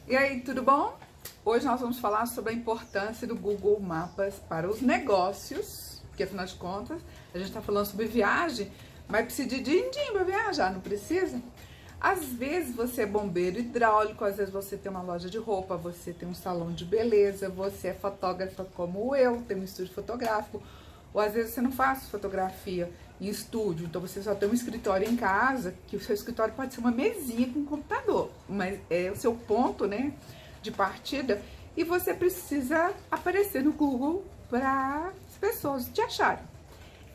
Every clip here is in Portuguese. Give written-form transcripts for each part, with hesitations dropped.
E aí, tudo bom? Hoje nós vamos falar sobre a importância do Google Mapas para os negócios, porque afinal de contas a gente está falando sobre viagem, mas precisa de din-din para viajar, não precisa? Às vezes você é bombeiro hidráulico, às vezes você tem uma loja de roupa, você tem um salão de beleza, você é fotógrafa como eu, tem um estúdio fotográfico, ou às vezes você não faz fotografia em estúdio, então você só tem um escritório em casa, que o seu escritório pode ser uma mesinha com um computador, mas é o seu ponto, né, de partida, e você precisa aparecer no Google para as pessoas te acharem.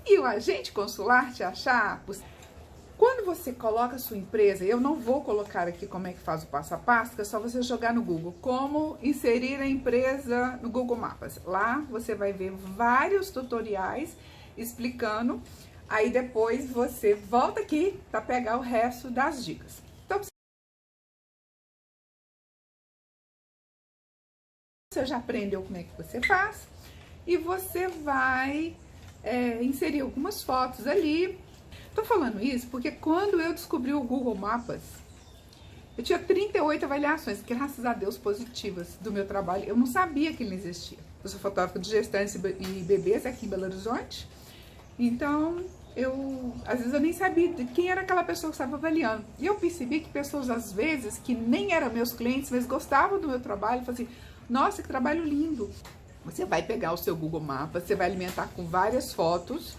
E o agente consular te achar. Quando você coloca a sua empresa, eu não vou colocar aqui como é que faz o passo a passo, que é só você jogar no Google, como inserir a empresa no Google Maps. Lá você vai ver vários tutoriais explicando, aí depois você volta aqui para pegar o resto das dicas. Então, você já aprendeu como é que você faz e você vai inserir algumas fotos ali. Tô falando isso porque quando eu descobri o Google Maps, eu tinha 38 avaliações, graças a Deus, positivas do meu trabalho. Eu não sabia que ele existia. Eu sou fotógrafa de gestantes e bebês aqui em Belo Horizonte. Então, às vezes eu nem sabia de quem era aquela pessoa que estava avaliando. E eu percebi que pessoas, às vezes, que nem eram meus clientes, mas gostavam do meu trabalho, falavam assim, nossa, que trabalho lindo. Você vai pegar o seu Google Maps, você vai alimentar com várias fotos.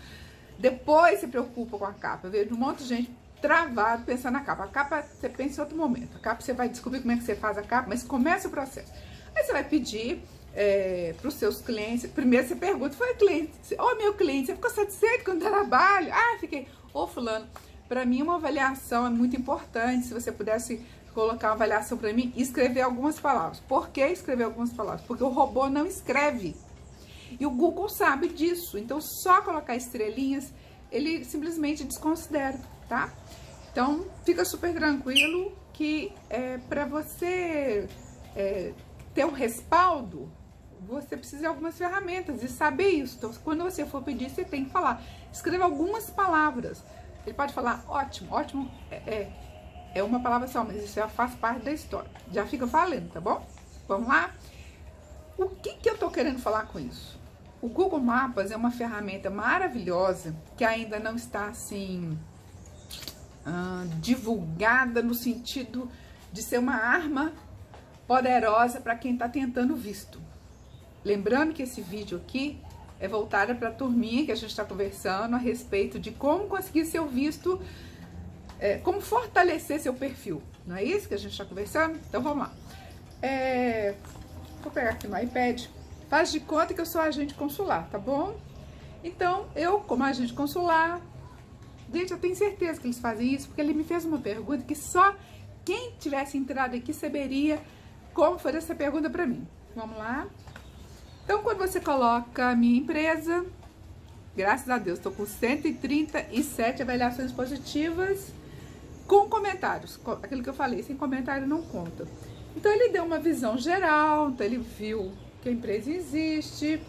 Depois se preocupa com a capa. Eu vejo um monte de gente travado pensando na capa. A capa você pensa em outro momento. A capa você vai descobrir como é que você faz a capa, mas começa o processo. Aí você vai pedir para os seus clientes. Primeiro você pergunta, foi cliente? Ô, meu cliente, você ficou satisfeito com o trabalho? Ah, fiquei. Ô, fulano, para mim uma avaliação é muito importante. Se você pudesse colocar uma avaliação para mim e escrever algumas palavras. Por que escrever algumas palavras? Porque o robô não escreve. E o Google sabe disso, então só colocar estrelinhas, ele simplesmente desconsidera, tá? Então, fica super tranquilo que para você ter um respaldo, você precisa de algumas ferramentas e saber isso. Então, quando você for pedir, você tem que falar. Escreva algumas palavras. Ele pode falar ótimo, ótimo é uma palavra só, mas isso já faz parte da história. Já fica valendo, tá bom? Vamos lá? O que eu tô querendo falar com isso? O Google Maps é uma ferramenta maravilhosa que ainda não está assim divulgada no sentido de ser uma arma poderosa para quem está tentando visto. Lembrando que esse vídeo aqui é voltado para a turminha que a gente está conversando a respeito de como conseguir seu visto, como fortalecer seu perfil. Não é isso que a gente está conversando? Então vamos lá. Vou pegar aqui no iPad. Faz de conta que eu sou agente consular, tá bom? Então, eu, como agente consular, gente, eu tenho certeza que eles fazem isso, porque ele me fez uma pergunta que só quem tivesse entrado aqui saberia como fazer essa pergunta pra mim. Vamos lá? Então, quando você coloca a minha empresa, graças a Deus, estou com 137 avaliações positivas, com comentários. Aquilo que eu falei, sem comentário não conta. Então, ele deu uma visão geral, então ele viu que a empresa existe,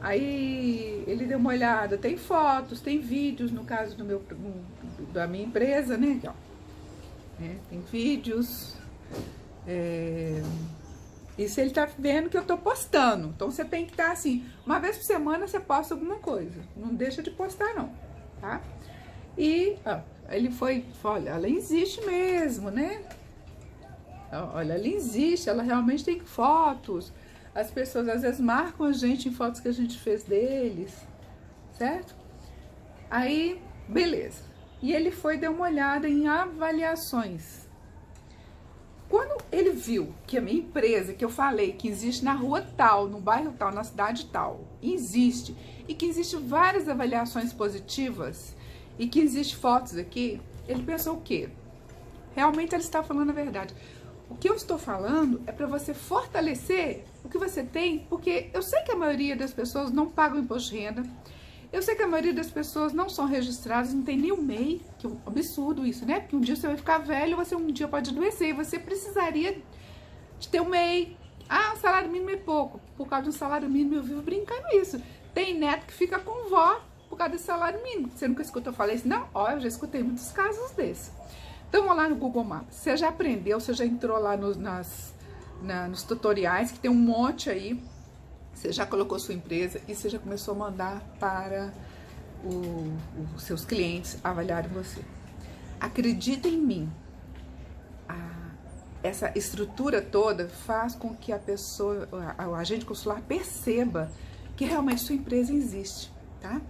aí ele deu uma olhada, tem fotos, tem vídeos, no caso da minha empresa, né, aqui, ó, tem vídeos, isso ele tá vendo que eu tô postando, então você tem que estar assim, uma vez por semana você posta alguma coisa, não deixa de postar não, tá? E, ó, ele foi, olha, ela existe mesmo, né? Olha, ela existe, ela realmente tem fotos. As pessoas às vezes marcam a gente em fotos que a gente fez deles, certo? Aí, beleza. E ele foi dar uma olhada em avaliações. Quando ele viu que a minha empresa, que eu falei que existe na rua tal, no bairro tal, na cidade tal, existe, e que existe várias avaliações positivas, e que existe fotos aqui, ele pensou o quê? Realmente ele está falando a verdade. O que eu estou falando é para você fortalecer o que você tem, porque eu sei que a maioria das pessoas não pagam imposto de renda, eu sei que a maioria das pessoas não são registradas, não tem nem o MEI, que é um absurdo isso, né? Porque um dia você vai ficar velho, você um dia pode adoecer, e você precisaria de ter um MEI. Ah, o salário mínimo é pouco. Por causa do salário mínimo eu vivo brincando isso. Tem neto que fica com vó por causa do salário mínimo. Você nunca escutou falar isso? Não? Ó, eu já escutei muitos casos desses. Então, vamos lá no Google Maps. Você já aprendeu, você já entrou lá nos tutoriais, que tem um monte aí. Você já colocou sua empresa e você já começou a mandar para os seus clientes avaliarem você. Acredita em mim. Essa estrutura toda faz com que a pessoa, o agente consular, perceba que realmente sua empresa existe, tá?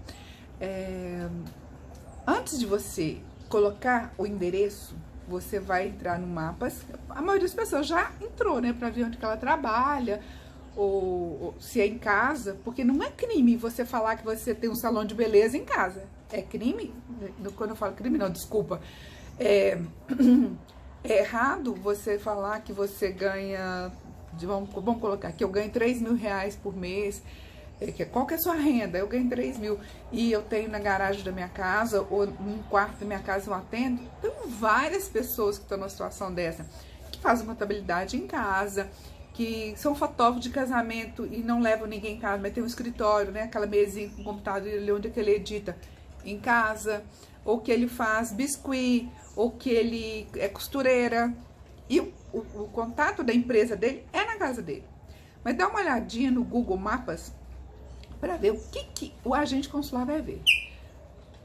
Antes de você colocar o endereço, você vai entrar no Mapas. A maioria das pessoas já entrou, né, para ver onde que ela trabalha, ou se é em casa, porque não é crime você falar que você tem um salão de beleza em casa. É crime? Quando eu falo crime, não, desculpa. É errado você falar que você ganha, vamos colocar que eu ganho 3 mil reais por mês. Qual que é a sua renda? Eu ganho 3 mil e eu tenho na garagem da minha casa ou num quarto da minha casa eu atendo. Tem várias pessoas que estão numa situação dessa, que fazem contabilidade em casa, que são fotógrafos de casamento e não levam ninguém em casa, mas tem um escritório, né? Aquela mesinha com computador ali onde é que ele edita em casa, ou que ele faz biscuit, ou que ele é costureira. E o contato da empresa dele é na casa dele. Mas dá uma olhadinha no Google Mapas para ver o que o agente consular vai ver.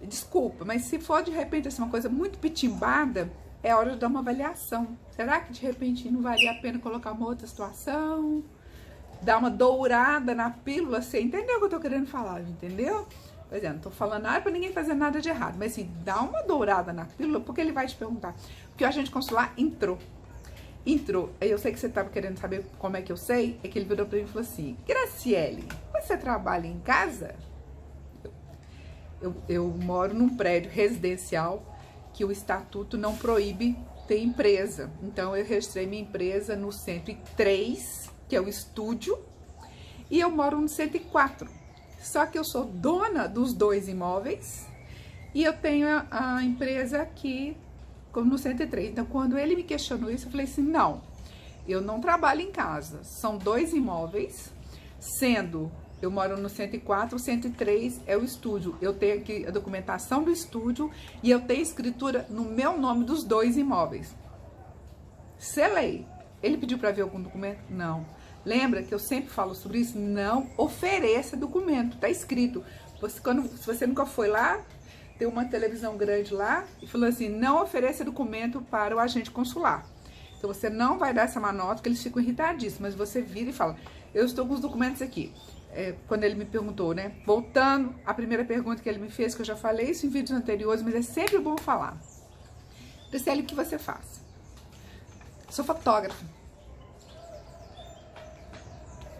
Desculpa, mas se for de repente assim, uma coisa muito pitimbada, é hora de dar uma avaliação. Será que de repente não valia a pena colocar uma outra situação? Dar uma dourada na pílula? Você entendeu o que eu tô querendo falar, entendeu? Pois é, não tô falando nada para ninguém fazer nada de errado, mas assim, dá uma dourada na pílula, porque ele vai te perguntar. Porque o agente consular entrou. Eu sei que você estava querendo saber como é que eu sei, é que ele virou para mim e falou assim: Graciele, você trabalha em casa? Eu moro num prédio residencial que o estatuto não proíbe ter empresa. Então eu registrei minha empresa no 103, que é o estúdio, e eu moro no 104. Só que eu sou dona dos 2 imóveis e eu tenho a empresa aqui como no 103. Então, quando ele me questionou isso, eu falei assim: não, eu não trabalho em casa. São 2 imóveis, sendo eu moro no 104, o 103 é o estúdio. Eu tenho aqui a documentação do estúdio e eu tenho escritura no meu nome dos 2 imóveis. Selei. Ele pediu para ver algum documento? Não. Lembra que eu sempre falo sobre isso? Não ofereça documento. Tá escrito. Se você nunca foi lá, tem uma televisão grande lá e falou assim: não ofereça documento para o agente consular. Então você não vai dar essa manota, que eles ficam irritadíssimos, mas você vira e fala: eu estou com os documentos aqui. Quando ele me perguntou, né? Voltando à primeira pergunta que ele me fez, que eu já falei isso em vídeos anteriores, mas é sempre bom falar. Graciele, o que você faz? Sou fotógrafa.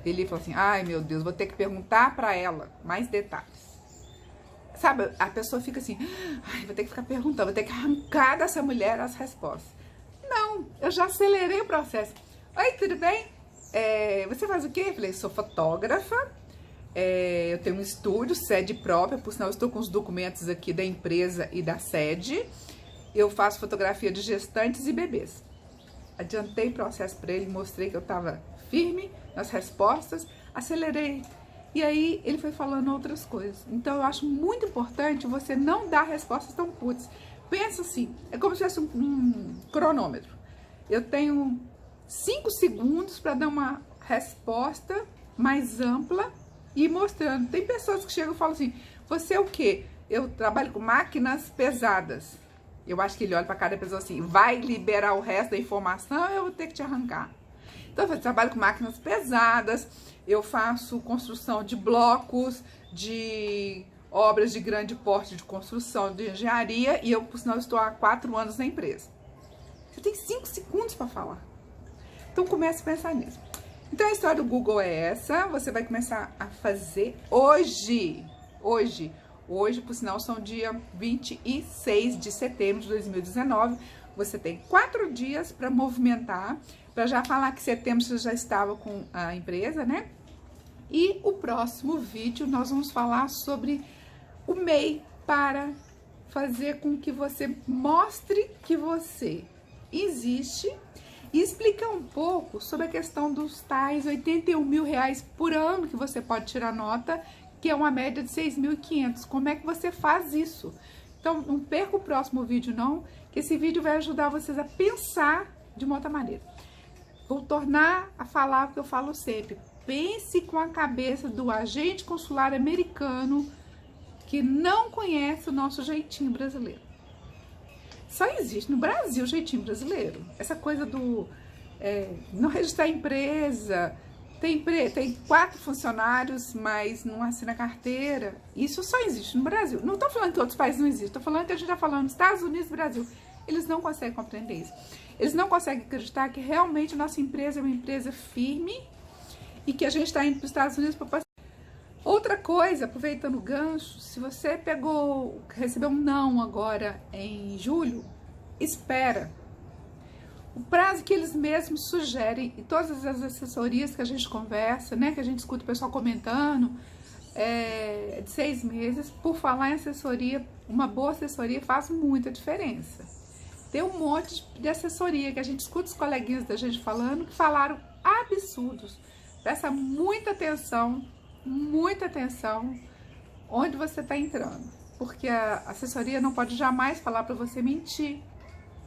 Ele falou assim: ai meu Deus, vou ter que perguntar para ela mais detalhes. Sabe, a pessoa fica assim: ai, vou ter que ficar perguntando, vou ter que arrancar dessa mulher as respostas. Não, eu já acelerei o processo. Oi, tudo bem? Você faz o quê? Eu falei: sou fotógrafa, eu tenho um estúdio, sede própria, por sinal eu estou com os documentos aqui da empresa e da sede. Eu faço fotografia de gestantes e bebês. Adiantei o processo para ele, mostrei que eu estava firme nas respostas, acelerei. E aí ele foi falando outras coisas. Então eu acho muito importante você não dar respostas tão curtas. Pensa assim, é como se fosse um cronômetro. Eu tenho 5 segundos para dar uma resposta mais ampla e mostrando. Tem pessoas que chegam e falam assim: você é o quê? Eu trabalho com máquinas pesadas. Eu acho que ele olha para cada pessoa assim: vai liberar o resto da informação, eu vou ter que te arrancar. Então eu trabalho com máquinas pesadas, eu faço construção de blocos, de obras de grande porte de construção, de engenharia, e eu, por sinal, estou há 4 anos na empresa. Você tem 5 segundos para falar. Então comece a pensar nisso. Então a história do Google é essa, você vai começar a fazer hoje. Hoje, por sinal, são dia 26 de setembro de 2019. Você tem 4 dias para movimentar, para já falar que setembro você já estava com a empresa, né? E o próximo vídeo nós vamos falar sobre o MEI para fazer com que você mostre que você existe e explicar um pouco sobre a questão dos tais 81 mil reais por ano que você pode tirar nota, que é uma média de 6.500. Como é que você faz isso? Então, não perca o próximo vídeo não, que esse vídeo vai ajudar vocês a pensar de uma outra maneira. Vou tornar a falar o que eu falo sempre. Pense com a cabeça do agente consular americano que não conhece o nosso jeitinho brasileiro. Só existe no Brasil o jeitinho brasileiro. Essa coisa do não registrar empresa, tem 4 funcionários, mas não assina carteira. Isso só existe no Brasil. Não estou falando que outros países não existem, estou falando que a gente está falando dos Estados Unidos e Brasil. Eles não conseguem compreender isso. Eles não conseguem acreditar que realmente a nossa empresa é uma empresa firme e que a gente está indo para os Estados Unidos para passar. Outra coisa, aproveitando o gancho, se você recebeu um não agora em julho, espera. O prazo que eles mesmos sugerem, e todas as assessorias que a gente conversa, né, que a gente escuta o pessoal comentando, é de 6 meses. Por falar em assessoria, uma boa assessoria faz muita diferença. Tem um monte de assessoria que a gente escuta os coleguinhas da gente falando, que falaram absurdos. Presta muita atenção onde você está entrando, porque a assessoria não pode jamais falar para você mentir,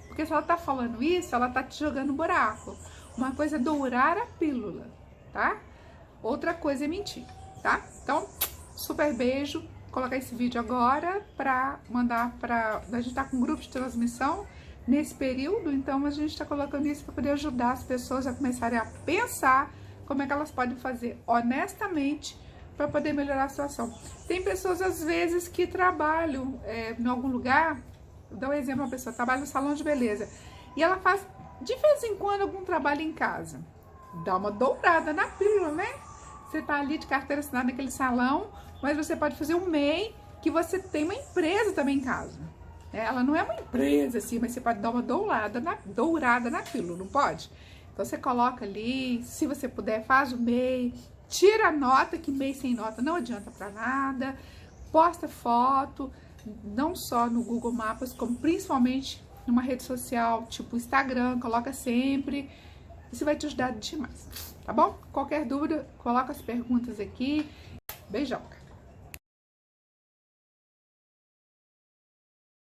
porque se ela está falando isso, ela está te jogando no buraco. Uma coisa é dourar a pílula, tá? Outra coisa é mentir, tá? Então, super beijo. Vou colocar esse vídeo agora para mandar para... A gente tá com um grupo de transmissão nesse período, então a gente está colocando isso para poder ajudar as pessoas a começarem a pensar como é que elas podem fazer honestamente para poder melhorar a situação. Tem pessoas, às vezes, que trabalham em algum lugar, vou dar um exemplo, uma pessoa trabalha no salão de beleza, e ela faz, de vez em quando, algum trabalho em casa. Dá uma dourada na pílula, né? Você tá ali de carteira assinada naquele salão, mas você pode fazer um MEI, que você tem uma empresa também em casa. Ela não é uma empresa, assim, mas você pode dar uma dourada na pílula, não pode? Então, você coloca ali, se você puder, faz o MEI, tira a nota, que MEI sem nota não adianta para nada, posta foto, não só no Google Maps, como principalmente numa rede social, tipo Instagram, coloca sempre, isso vai te ajudar demais, tá bom? Qualquer dúvida, coloca as perguntas aqui, beijão!